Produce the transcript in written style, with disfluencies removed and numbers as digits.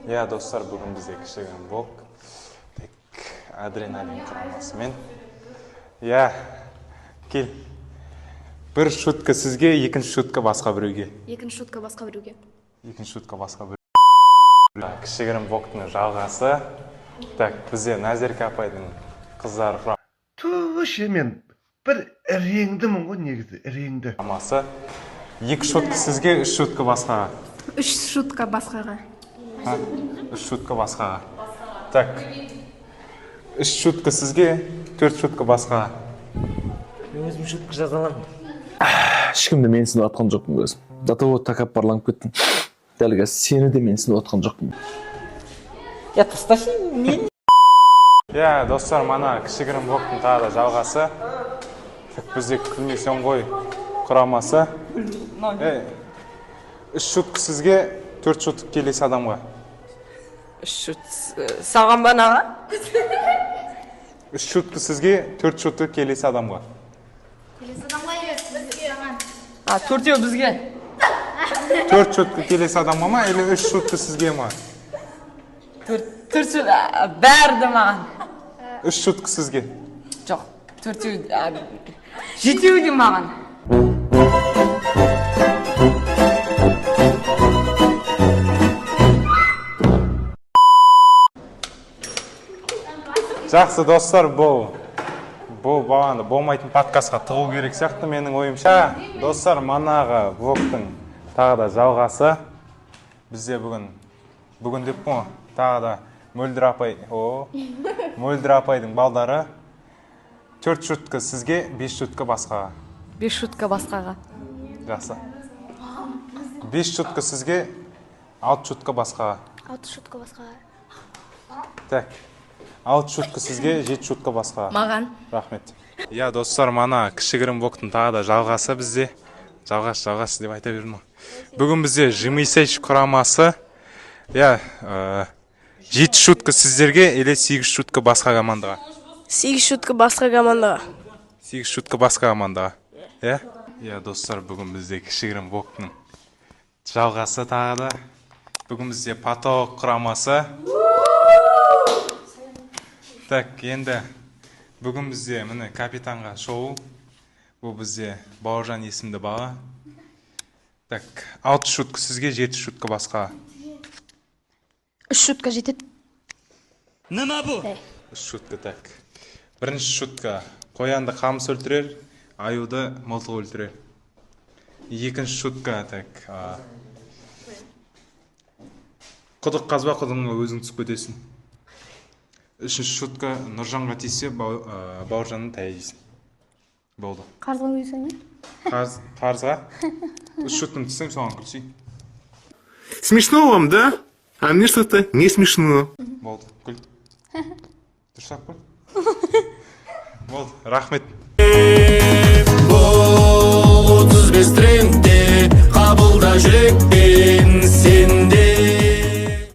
Я достар, бүгін бізде кішігірім блог. Адреналин құрамасымен. Я, кел. Бір шутка сізге, екінші шутка басқа біреуге. Екінші шутка басқа біреуге. Екінші шутка басқа біреуге. Кішігірім блогтың жалғасы. Так, бізде Назерке апайдың қыздары құрам. Тушы, мен бір реңдімін ғой негізі, реңді. Құрамасы. Екі шутка сізге, үш шутка басқаға. Үш шутка басқаға. Үш шутка басқаға. Так. Үш шутка сізге, төрт шутка басқаға. Мен өзім шутка жаза аламын. Ешкімді мен сынып атқан жоқпын өзім. Зато вот тәкаппарланып кеттім. Дәл қазір сені де мен сынып атқан жоқпын. Я тасташы, мен. Я, достар, мана кішігірім блогтың тағы да жалғасы. Бізде күлмесен ғой құрамасы. Үш шутка сізге, төрт шутка келесі адамға. Саған ба наға? Үш шутка сізге, төрт шутка келесі адамға. Келесі адамға емес, бізге саған. Төртеу бізге. Төрт шутка келесі адамға ма, или үш шутка сізге ма? Төртеу бәрді маған. Үш шутка сізге. Жоқ, төртеу жетеу де маған. Жақсы достар, бұл бағанды болмайтын подкастқа тығу керек сияқты менің ойымша. Достар, манағы блогтың тағы да жалғасы. Бізде бүгін деп қой, тағы да Мөлдір апайдың балдары. 4 шутка сізге, 5 шутка басқаға. 5 шутка басқаға. Жақсы. 5 шутка сізге, 6 шутка басқаға. 6 шутка басқаға. Так. 6 шутка сізге, 7 шутка басқаға. Маған. Рахмет. Я, достар, мана кішігірім блогтың тағы да жалғасы бізде. Жалғас деп айта бердім. Бүгін бізде Жымысайш құрамасы. Я, 7 шутка сіздерге, или 8 шутка басқа командаға? 8 шутка басқа командаға. 8 шутка басқа командаға. Я, достар, бүгін бізде кішігірім блогтың жалғасы тағы да. Бүгін бізде Поток құрамасы. Так, енді бүгін бізде міне капитанға шоу. Бұл бізде Бауыржан есімді бала. Так, 6 шутка сізге, 7 шутка басқа. 3 шутка жетеді. Нема бұл? 3 шутка, так. Бірінші шутка қоянды қамыс өлтірер, аюды мылтық өлтірер. Екінші шутка, так. Құдық қазба, құдығыңа өзің түсіп кетесің. Үшінші шутка Нұржанға тисе, Бауыржанның таяйсың. Болды. Қарызға өйсің не? Қарызға? 3 шутканы тістем, соған күлсей. Смешно вам, да? А мне что-то не смешно. Болды, күл. Дұрсақ күл. Болды, рахмет.